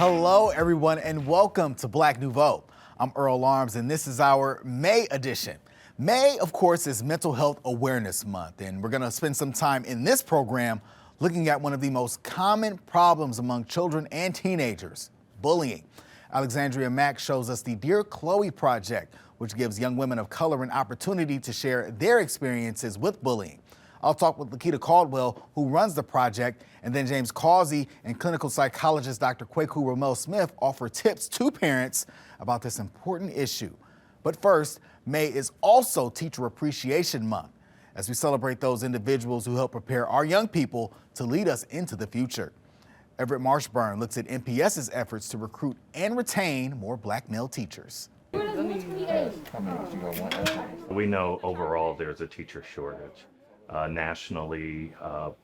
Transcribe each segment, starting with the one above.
Hello, everyone, and welcome to Black Nouveau. I'm Earl Arms, and this is our May edition. May, of course, is Mental Health Awareness Month, and we're going to spend some time in this program looking at one of the most common problems among children and teenagers, bullying. Alexandria Mack shows us the Dear Khloe Project, which gives young women of color an opportunity to share their experiences with bullying. I'll talk with Lakita Caldwell, who runs the project, and then James Causey and clinical psychologist Dr. Kwaku Ramel-Smith offer tips to parents about this important issue. But first, May is also Teacher Appreciation Month, as we celebrate those individuals who help prepare our young people to lead us into the future. Everett Marshburn looks at MPS's efforts to recruit and retain more Black male teachers. We know overall there's a teacher shortage. Nationally,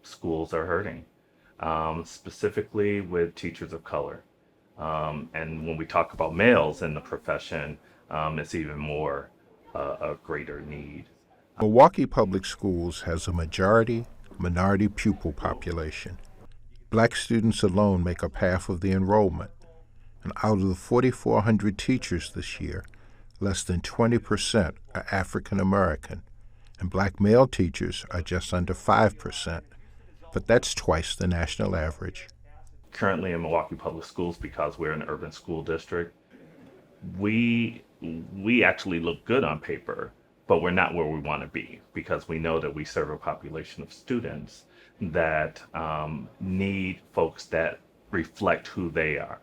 schools are hurting, specifically with teachers of color. And when we talk about males in the profession, it's even more a greater need. Milwaukee Public Schools has a majority minority pupil population. Black students alone make up half of the enrollment. And out of the 4,400 teachers this year, less than 20% are African American. And Black male teachers are just under 5%, but that's twice the national average. Currently in Milwaukee Public Schools, because we're an urban school district, we actually look good on paper, but we're not where we want to be, because we know that we serve a population of students that need folks that reflect who they are.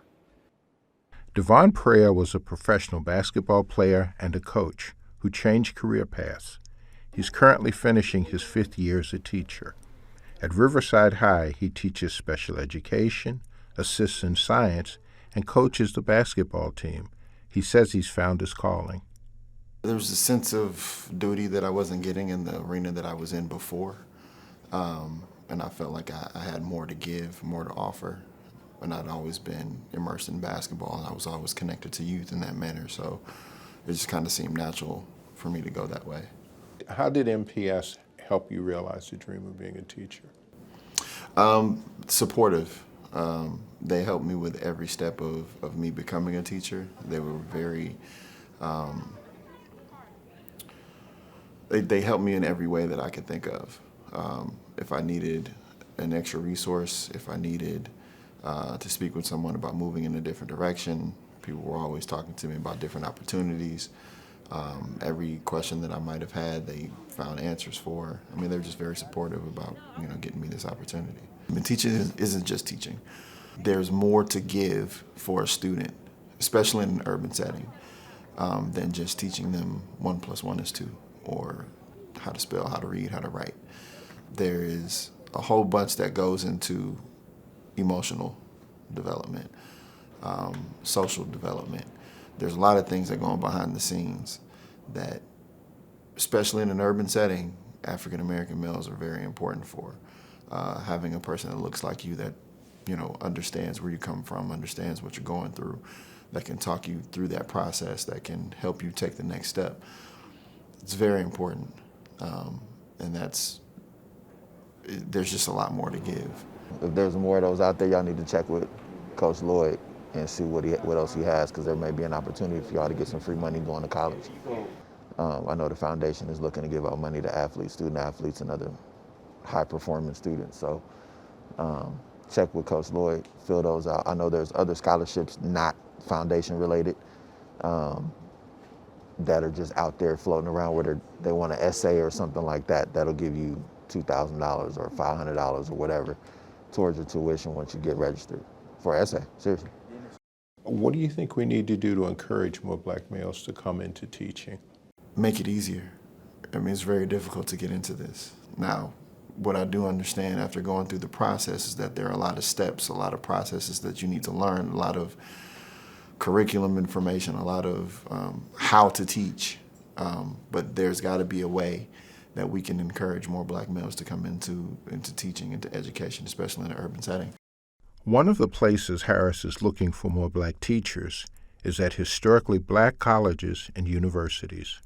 DeVon Preyer was a professional basketball player and a coach who changed career paths. He's currently finishing his 5th year as a teacher. At Riverside High, he teaches special education, assists in science, and coaches the basketball team. He says he's found his calling. There was a sense of duty that I wasn't getting in the arena that I was in before. And I felt like I had more to give, more to offer. And I'd always been immersed in basketball, and I was always connected to youth in that manner. So it just kind of seemed natural for me to go that way. How did MPS help you realize the dream of being a teacher? Supportive. They helped me with every step of me becoming a teacher. They were very, they helped me in every way that I could think of. If I needed an extra resource, if I needed to speak with someone about moving in a different direction, people were always talking to me about different opportunities. Every question that I might have had, they found answers for. I mean, they were just very supportive about, getting me this opportunity. I mean, teaching isn't just teaching. There's more to give for a student, especially in an urban setting, than just teaching them 1 + 1 is 2, or how to spell, how to read, how to write. There is a whole bunch that goes into emotional development, social development. There's a lot of things that go on behind the scenes that, especially in an urban setting, African American males are very important for. Having a person that looks like you, that understands where you come from, understands what you're going through, that can talk you through that process, that can help you take the next step. It's very important, and there's just a lot more to give. If there's more of those out there, y'all need to check with Coach Lloyd and see what else he has, because there may be an opportunity for y'all to get some free money going to college. I know the foundation is looking to give out money to athletes, student athletes, and other high-performing students. So check with Coach Lloyd, fill those out. I know there's other scholarships not foundation-related that are just out there floating around, where they want an essay or something like that. That'll give you $2,000 or $500 or whatever towards your tuition once you get registered for an essay, seriously. What do you think we need to do to encourage more Black males to come into teaching? Make it easier. I mean, it's very difficult to get into this. Now, what I do understand after going through the process is that there are a lot of steps, a lot of processes that you need to learn, a lot of curriculum information, a lot of how to teach. But there's got to be a way that we can encourage more Black males to come into teaching, into education, especially in an urban setting. One of the places Harris is looking for more Black teachers is at historically Black colleges and universities.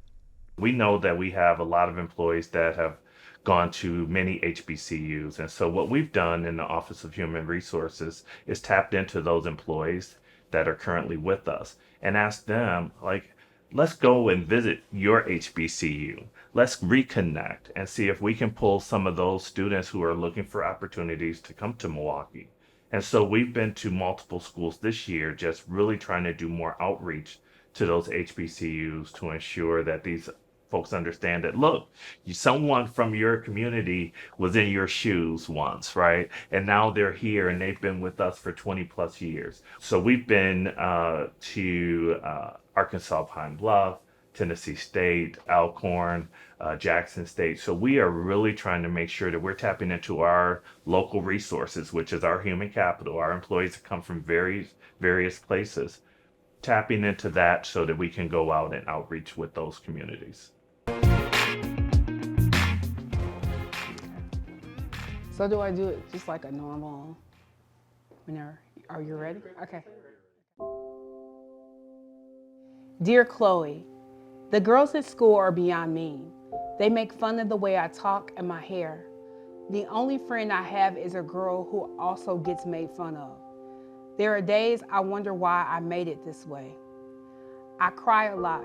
We know that we have a lot of employees that have gone to many HBCUs. And so what we've done in the Office of Human Resources is tapped into those employees that are currently with us and ask them, like, let's go and visit your HBCU. Let's reconnect and see if we can pull some of those students who are looking for opportunities to come to Milwaukee. And so we've been to multiple schools this year, just really trying to do more outreach to those HBCUs to ensure that these folks understand that, look, someone from your community was in your shoes once, right? And now they're here and they've been with us for 20 plus years. So we've been to Arkansas Pine Bluff, Tennessee State, Alcorn, Jackson State. So we are really trying to make sure that we're tapping into our local resources, which is our human capital. Our employees come from various places, tapping into that so that we can go out and outreach with those communities. So do I do it just like a normal, whenever, are you ready? Okay. Dear Khloe, the girls at school are beyond mean. They make fun of the way I talk and my hair. The only friend I have is a girl who also gets made fun of. There are days I wonder why I made it this way. I cry a lot.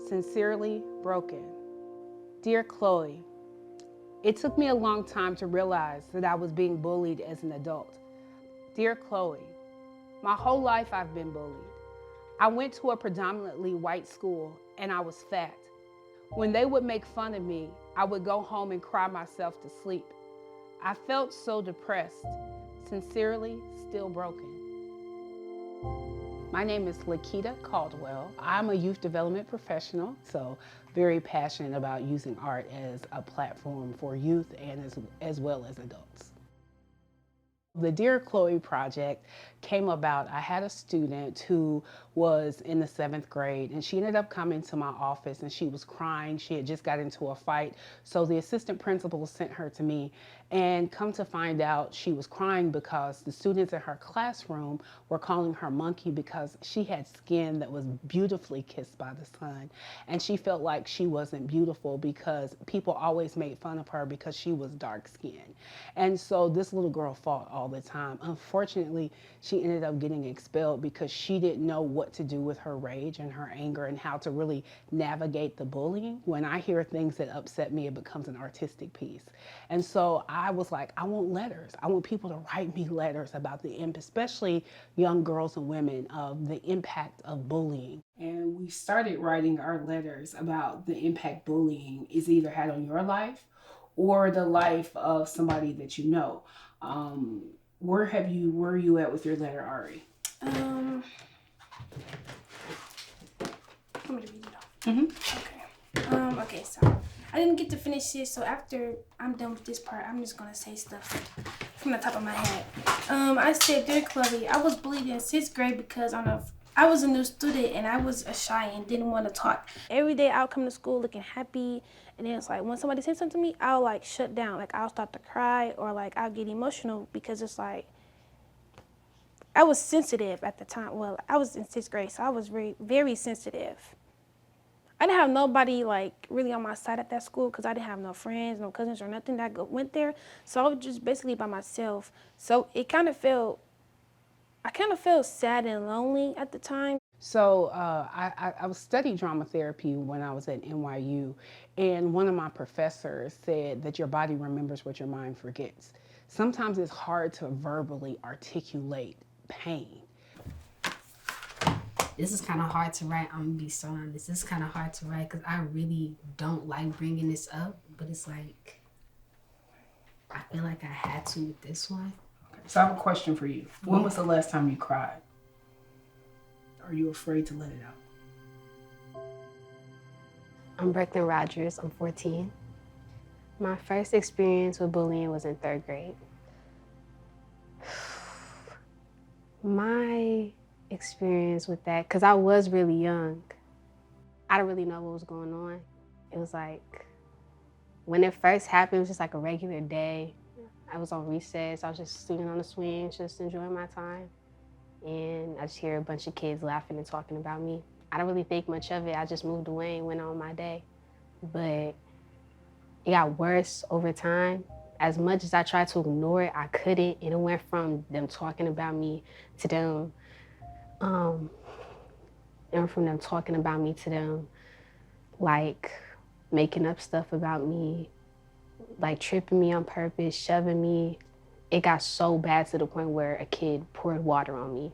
Sincerely, Broken. Dear Khloe, it took me a long time to realize that I was being bullied as an adult. Dear Khloe, my whole life I've been bullied. I went to a predominantly white school and I was fat. When they would make fun of me, I would go home and cry myself to sleep. I felt so depressed. Sincerely, still broken. My name is Lakita Caldwell. I'm a youth development professional, so very passionate about using art as a platform for youth and as well as adults. The Dear Khloe Project came about. I had a student who was in the 7th grade and she ended up coming to my office and she was crying. She had just got into a fight. So the assistant principal sent her to me, and come to find out she was crying because the students in her classroom were calling her monkey because she had skin that was beautifully kissed by the sun. And she felt like she wasn't beautiful because people always made fun of her because she was dark skinned. And so this little girl fought all the time. Unfortunately, she ended up getting expelled because she didn't know what to do with her rage and her anger and how to really navigate the bullying. When I hear things that upset me, it becomes an artistic piece. And so I was like, I want letters. I want people to write me letters about the impact, especially young girls and women, of the impact of bullying. And we started writing our letters about the impact bullying is either had on your life or the life of somebody that you know. Where are you at with your letter, Ari? I'm gonna read it off. Mm-hmm. Okay, so I didn't get to finish it, so after I'm done with this part, I'm just gonna say stuff from the top of my head. I said, Dear Khloe, I was bullied in 6th grade because I was a new student and I was shy and didn't want to talk. Every day I would come to school looking happy, and then it's like when somebody said something to me, I'll like shut down. Like I'll start to cry or like I'll get emotional because it's like I was sensitive at the time. Well, I was in 6th grade, so I was very, very sensitive. I didn't have nobody like really on my side at that school because I didn't have no friends, no cousins or nothing that went there. So I was just basically by myself. So I kind of felt sad and lonely at the time. So I was studying drama therapy when I was at NYU, and one of my professors said that your body remembers what your mind forgets. Sometimes it's hard to verbally articulate pain. This is kind of hard to write. I'm gonna be so honest. This is kind of hard to write because I really don't like bringing this up, but it's like, I feel like I had to with this one. Okay, so I have a question for you. When was the last time you cried? Are you afraid to let it out? I'm Brooklyn Rogers. I'm 14. My first experience with bullying was in 3rd grade. My experience with that, because I was really young, I didn't really know what was going on. It was like, when it first happened, it was just like a regular day. I was on recess. I was just sitting on the swing, just enjoying my time. And I just hear a bunch of kids laughing and talking about me. I don't really think much of it. I just moved away and went on my day. But it got worse over time. As much as I tried to ignore it, I couldn't. And it went from them talking about me to them And from them talking about me to them, like making up stuff about me, like tripping me on purpose, shoving me. It got so bad to the point where a kid poured water on me.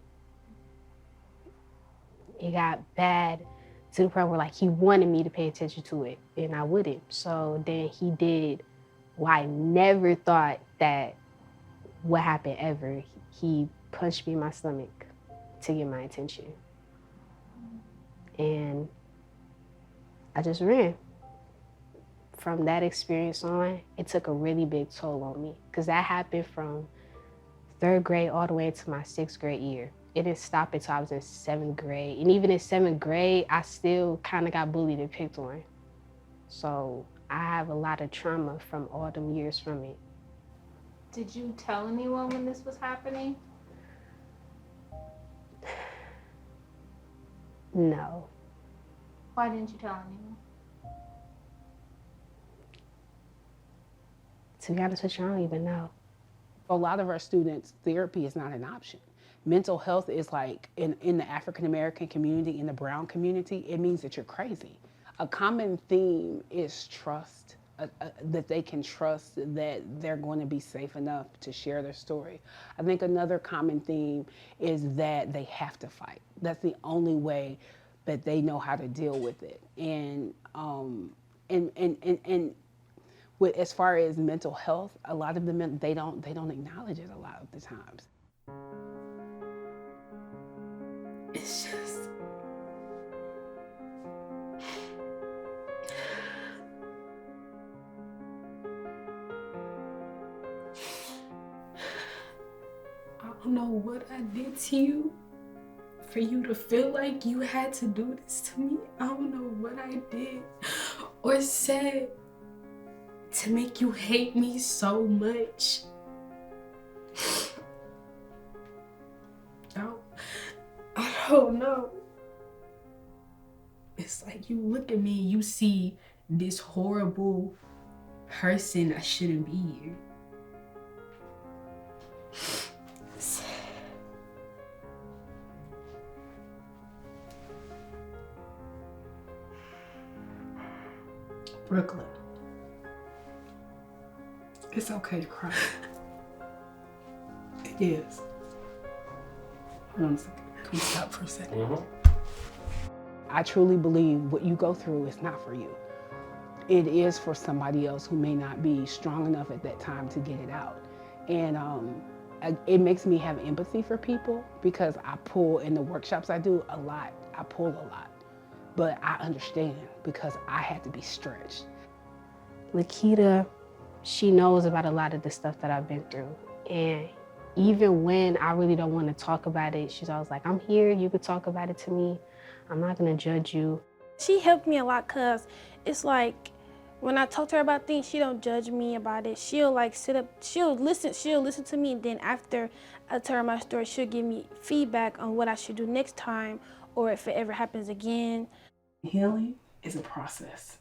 It got bad to the point where like he wanted me to pay attention to it and I wouldn't. So then he did what I never thought that would happen ever. He punched me in my stomach to get my attention. And I just ran. From that experience on, it took a really big toll on me because that happened from 3rd grade all the way into my 6th grade year. It didn't stop until I was in 7th grade. And even in 7th grade, I still kind of got bullied and picked on. So I have a lot of trauma from all them years from it. Did you tell anyone when this was happening? No. Why didn't you tell anyone? To be honest with you, I don't even know. For a lot of our students, therapy is not an option. Mental health is like, in the African-American community, in the brown community, it means that you're crazy. A common theme is trust, that they can trust that they're going to be safe enough to share their story. I think another common theme is that they have to fight. That's the only way that they know how to deal with it. And with, as far as mental health, a lot of them, they don't acknowledge it a lot of the times. It's just, I don't know what I did to you for you to feel like you had to do this to me. I don't know what I did or said to make you hate me so much. I don't know. It's like you look at me, you see this horrible person that shouldn't be here. Brooklyn. It's okay to cry. It is. Hold on a second. Can we stop for a second? Mm-hmm. I truly believe what you go through is not for you. It is for somebody else who may not be strong enough at that time to get it out. And it makes me have empathy for people because I pull, in the workshops I do a lot, I pull a lot. But I understand because I had to be stretched. Lakita, she knows about a lot of the stuff that I've been through. And even when I really don't want to talk about it, she's always like, I'm here, you could talk about it to me. I'm not gonna judge you. She helped me a lot because it's like when I talk to her about things, she don't judge me about it. She'll like sit up, she'll listen to me, and then after I tell her my story, she'll give me feedback on what I should do next time or if it ever happens again. Healing is a process.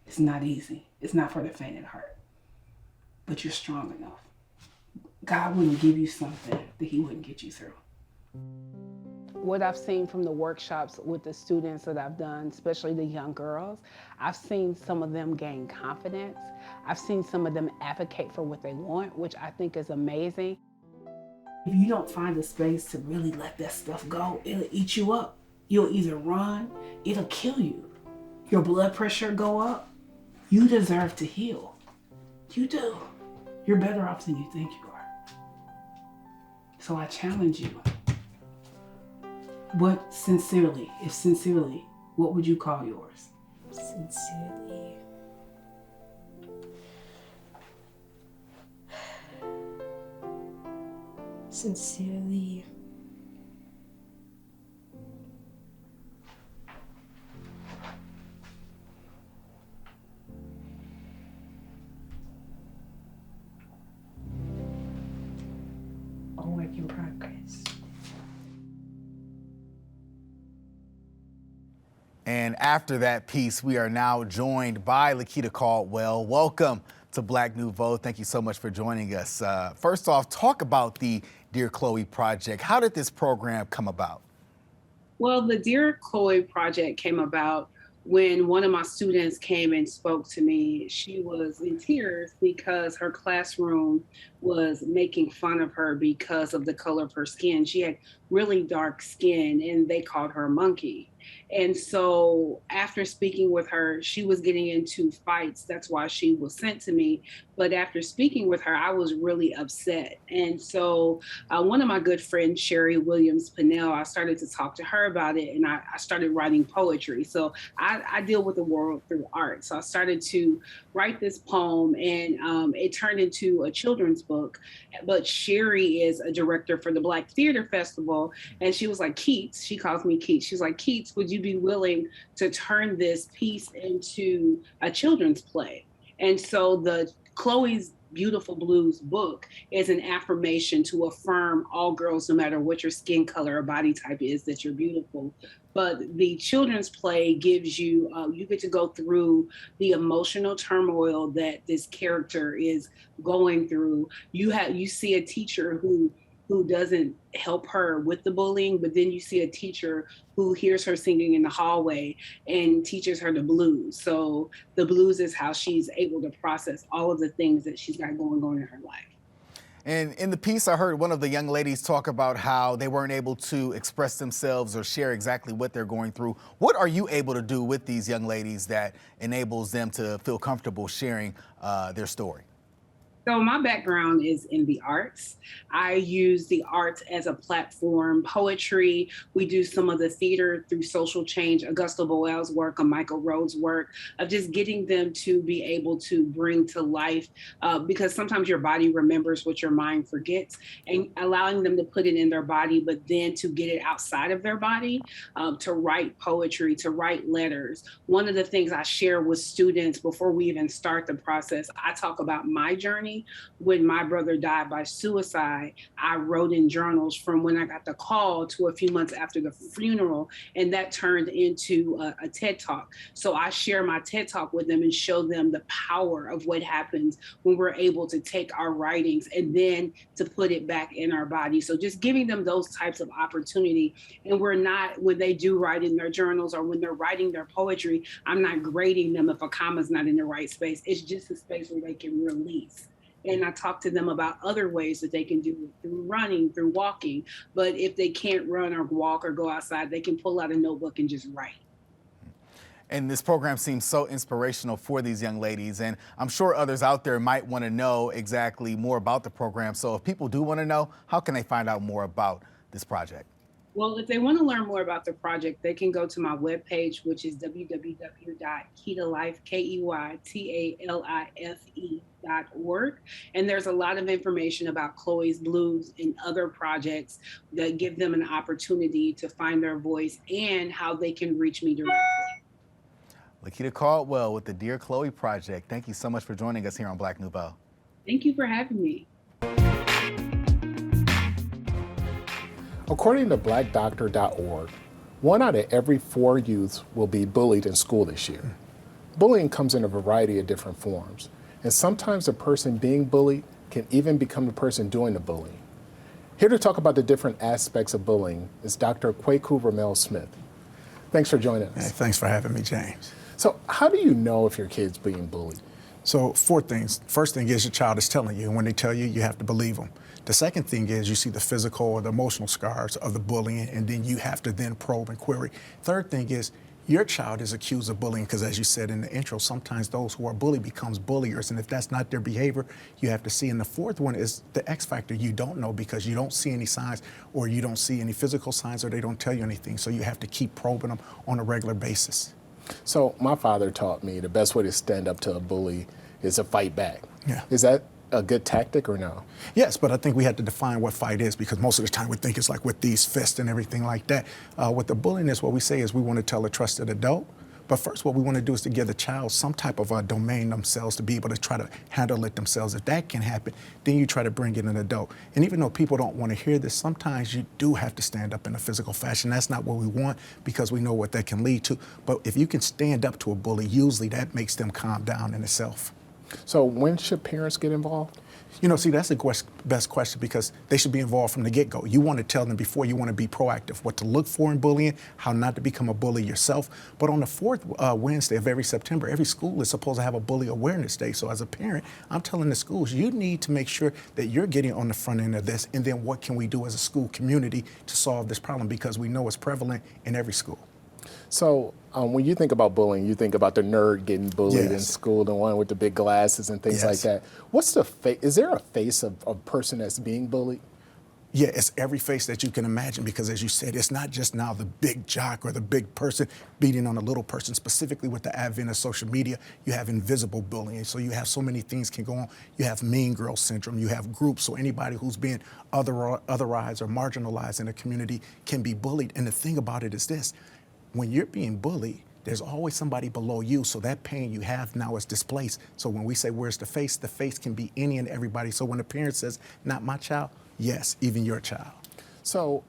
It's not easy. It's not for the faint at heart. But you're strong enough. God wouldn't give you something that he wouldn't get you through. What I've seen from the workshops with the students that I've done, especially the young girls, I've seen some of them gain confidence. I've seen some of them advocate for what they want, which I think is amazing. If you don't find a space to really let that stuff go, it'll eat you up. You'll either run, it'll kill you. Your blood pressure go up. You deserve to heal. You do. You're better off than you think you are. So I challenge you. What sincerely, if sincerely, what would you call yours? Sincerely. Sincerely. A work in progress. And after that piece, we are now joined by Lakita Caldwell. Welcome to Black Nouveau. Thank you so much for joining us. First off, talk about the Dear Khloe Project. How did this program come about? Well, the Dear Khloe Project came about when one of my students came and spoke to me. She was in tears because her classroom was making fun of her because of the color of her skin. She had really dark skin and they called her a monkey. And so after speaking with her, she was getting into fights. That's why she was sent to me. But after speaking with her, I was really upset. And so one of my good friends, Sherry Williams Pinnell, I started to talk to her about it, and I started writing poetry. So I deal with the world through art. So I started to write this poem, and it turned into a children's book. But Sherry is a director for the Black Theater Festival, and she was like, Keats, she calls me Keats. She's like, Keats, would you be willing to turn this piece into a children's play? And so the Khloe's Beautiful Blues book is an affirmation to affirm all girls, no matter what your skin color or body type is, that you're beautiful. But the children's play gives you, you get to go through the emotional turmoil that this character is going through. You see a teacher who doesn't help her with the bullying, but then you see a teacher who hears her singing in the hallway and teaches her the blues. So the blues is how she's able to process all of the things that she's got going on in her life. And in the piece, I heard one of the young ladies talk about how they weren't able to express themselves or share exactly what they're going through. What are you able to do with these young ladies that enables them to feel comfortable sharing their story? So my background is in the arts. I use the arts as a platform. Poetry, we do some of the theater through social change, Augusta Boel's work, and Michael Rhodes' work, of just getting them to be able to bring to life, because sometimes your body remembers what your mind forgets, and allowing them to put it in their body, but then to get it outside of their body, to write poetry, to write letters. One of the things I share with students before we even start the process, I talk about my journey. When my brother died by suicide, I wrote in journals from when I got the call to a few months after the funeral, and that turned into a TED Talk. So I share my TED Talk with them and show them the power of what happens when we're able to take our writings and then to put it back in our body. So just giving them those types of opportunity. And we're not, when they do write in their journals or when they're writing their poetry, I'm not grading them if a comma's not in the right space. It's just a space where they can release. And I talk to them about other ways that they can do it, through running, through walking. But if they can't run or walk or go outside, they can pull out a notebook and just write. And this program seems so inspirational for these young ladies. And I'm sure others out there might want to know exactly more about the program. So if people do want to know, how can they find out more about this project? Well, if they want to learn more about the project, they can go to my webpage, which is www.keytalife.org. And there's a lot of information about Khloe's Blues and other projects that give them an opportunity to find their voice and how they can reach me directly. Lakita Caldwell with the Dear Khloe Project. Thank you so much for joining us here on Black Nouveau. Thank you for having me. According to blackdoctor.org, 1 out of every 4 youths will be bullied in school this year. Bullying comes in a variety of different forms, and sometimes the person being bullied can even become the person doing the bullying. Here to talk about the different aspects of bullying is Dr. Kwaku Ramel-Smith. Thanks for joining us. Hey, thanks for having me, James. So how do you know if your kid's being bullied? So 4 things. First thing is your child is telling you, and when they tell you, you have to believe them. The second thing is you see the physical or the emotional scars of the bullying, and then you have to then probe and query. Third thing is your child is accused of bullying because, as you said in the intro, sometimes those who are bullied becomes bulliers, and if that's not their behavior, you have to see. And the fourth one is the X factor. You don't know because you don't see any signs, or you don't see any physical signs, or they don't tell you anything. So you have to keep probing them on a regular basis. So my father taught me the best way to stand up to a bully is to fight back. Yeah. Is that a good tactic or no? Yes, but I think we have to define what fight is, because most of the time we think it's like with these fists and everything like that. With the bullying is what we say is we want to tell a trusted adult. But first, what we want to do is to give the child some type of a domain themselves to be able to try to handle it themselves. If that can happen, then you try to bring in an adult. And even though people don't want to hear this, sometimes you do have to stand up in a physical fashion. That's not what we want, because we know what that can lead to. But if you can stand up to a bully, usually that makes them calm down in itself. So when should parents get involved? You know, see, that's the best question because they should be involved from the get-go. You want to tell them before, you want to be proactive, what to look for in bullying, how not to become a bully yourself. But on the fourth Wednesday of every September, every school is supposed to have a bully awareness day. So as a parent, I'm telling the schools, you need to make sure that you're getting on the front end of this. And then what can we do as a school community to solve this problem? Because we know it's prevalent in every school. So when you think about bullying, you think about the nerd getting bullied in school, the one with the big glasses and things like that. What's the is there a face of a person that's being bullied? Yeah, it's every face that you can imagine because as you said, it's not just now the big jock or the big person beating on a little person. Specifically with the advent of social media, you have invisible bullying. So you have so many things can go on. You have mean girl syndrome, you have groups. So anybody who's being otherized or marginalized in a community can be bullied. And the thing about it is this, when you're being bullied, there's always somebody below you, so that pain you have now is displaced. So when we say, where's the face can be any and everybody. So when a parent says, not my child, yes, even your child. So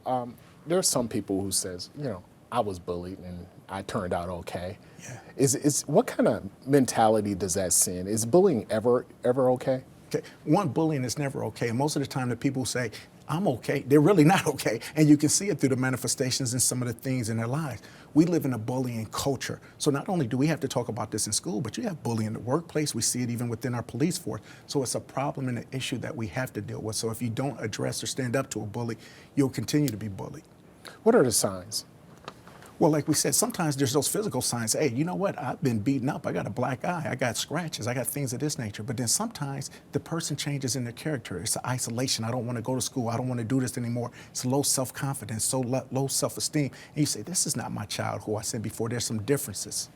there's some people who says, you know, I was bullied and I turned out okay. Yeah. Is what kind of mentality does that send? Is bullying ever okay? Okay. One, bullying is never okay. And most of the time the people say, I'm okay, they're really not okay. And you can see it through the manifestations and some of the things in their lives. We live in a bullying culture. So not only do we have to talk about this in school, but you have bullying in the workplace. We see it even within our police force. So it's a problem and an issue that we have to deal with. So if you don't address or stand up to a bully, you'll continue to be bullied. What are the signs? Well, like we said, sometimes there's those physical signs. Hey, you know what? I've been beaten up. I got a black eye. I got scratches. I got things of this nature. But then sometimes the person changes in their character. It's isolation. I don't want to go to school. I don't want to do this anymore. It's low self-confidence, so low self-esteem. And you say, this is not my child who I said before. There's some differences.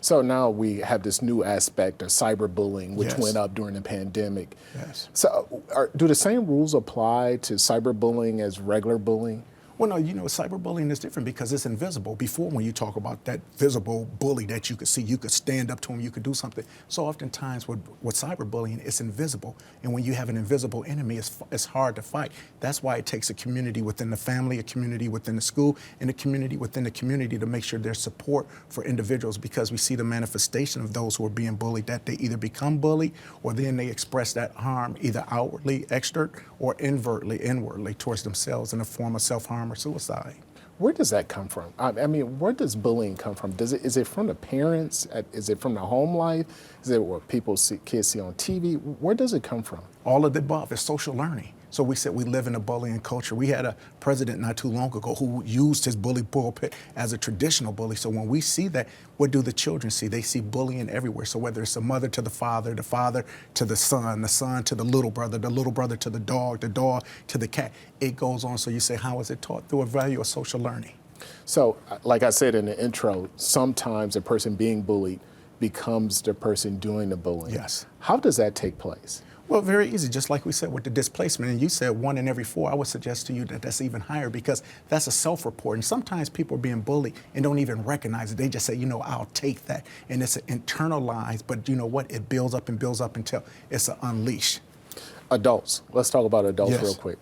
So now we have this new aspect of cyberbullying, which went up during the pandemic. Yes. So do the same rules apply to cyberbullying as regular bullying? Well, no, you know, cyberbullying is different because it's invisible. Before, when you talk about that visible bully that you could see, you could stand up to him, you could do something. So oftentimes with cyberbullying, it's invisible. And when you have an invisible enemy, it's hard to fight. That's why it takes a community within the family, a community within the school, and a community within the community to make sure there's support for individuals, because we see the manifestation of those who are being bullied, that they either become bullied or then they express that harm either outwardly, externally, or inwardly towards themselves in a form of self-harm or suicide. Where does that come from? I mean, where does bullying come from? Is it from the parents? Is it from the home life? Is it what kids see on TV? Where does it come from? All of the above. It's social learning. So we said we live in a bullying culture. We had a president not too long ago who used his bully pulpit as a traditional bully. So when we see that, what do the children see? They see bullying everywhere. So whether it's a mother to the father to the son to the little brother to the dog to the cat, it goes on. So you say, how is it taught? Through a value of social learning. So like I said in the intro, sometimes a person being bullied becomes the person doing the bullying. Yes. How does that take place? Well, very easy, just like we said with the displacement, and you said 1 in every 4, I would suggest to you that that's even higher because that's a self-report. And sometimes people are being bullied and don't even recognize it. They just say, you know, I'll take that. And it's internalized, but you know what? It builds up until it's an unleash. Adults, let's talk about adults real quick.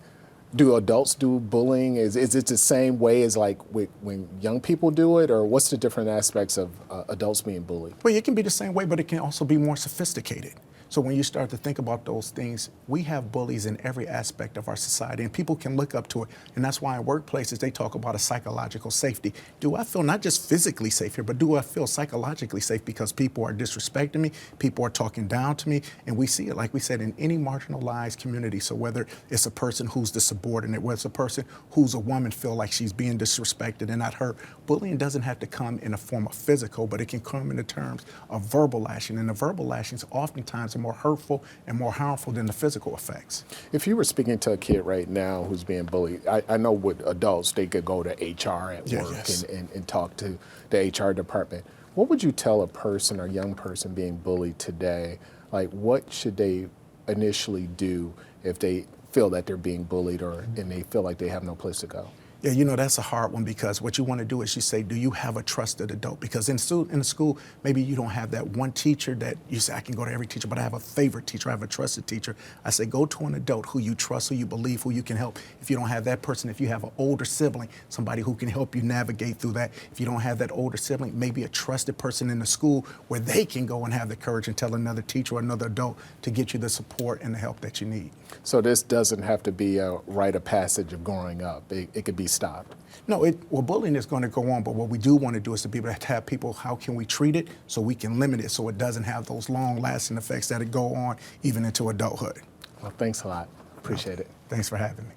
Do adults do bullying? Is it the same way as like when young people do it, or what's the different aspects of adults being bullied? Well, it can be the same way, but it can also be more sophisticated. So when you start to think about those things, we have bullies in every aspect of our society, and people can look up to it. And that's why in workplaces, they talk about a psychological safety. Do I feel not just physically safe here, but do I feel psychologically safe because people are disrespecting me, people are talking down to me, and we see it, like we said, in any marginalized community. So whether it's a person who's the subordinate, whether it's a person who's a woman feel like she's being disrespected and not heard, bullying doesn't have to come in a form of physical, but it can come in the terms of verbal lashing. And the verbal lashings oftentimes are more hurtful and more harmful than the physical effects. If you were speaking to a kid right now who's being bullied, I know with adults, they could go to HR at work and talk to the HR department. What would you tell a person or young person being bullied today? Like, what should they initially do if they feel that they're being bullied and they feel like they have no place to go? Yeah, you know, that's a hard one because what you want to do is you say, do you have a trusted adult? Because in the school, maybe you don't have that one teacher that you say, I can go to every teacher, but I have a favorite teacher, I have a trusted teacher. I say, go to an adult who you trust, who you believe, who you can help. If you don't have that person, if you have an older sibling, somebody who can help you navigate through that. If you don't have that older sibling, maybe a trusted person in the school where they can go and have the courage and tell another teacher or another adult to get you the support and the help that you need. So this doesn't have to be a rite of passage of growing up. It could be stopped. No, bullying is going to go on, but what we do want to do is to be able to have people, how can we treat it so we can limit it so it doesn't have those long-lasting effects that go on even into adulthood. Well, thanks a lot. Appreciate it. Thanks for having me.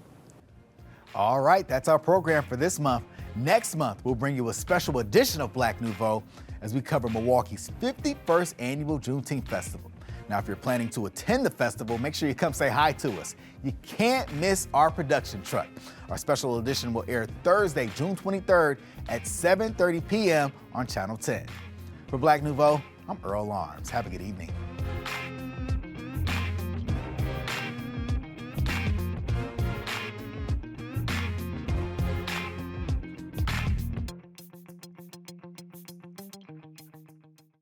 All right, that's our program for this month. Next month, we'll bring you a special edition of Black Nouveau as we cover Milwaukee's 51st annual Juneteenth Festival. Now, if you're planning to attend the festival, make sure you come say hi to us. You can't miss our production truck. Our special edition will air Thursday, June 23rd at 7:30 p.m. on Channel 10. For Black Nouveau, I'm Earl Arms. Have a good evening.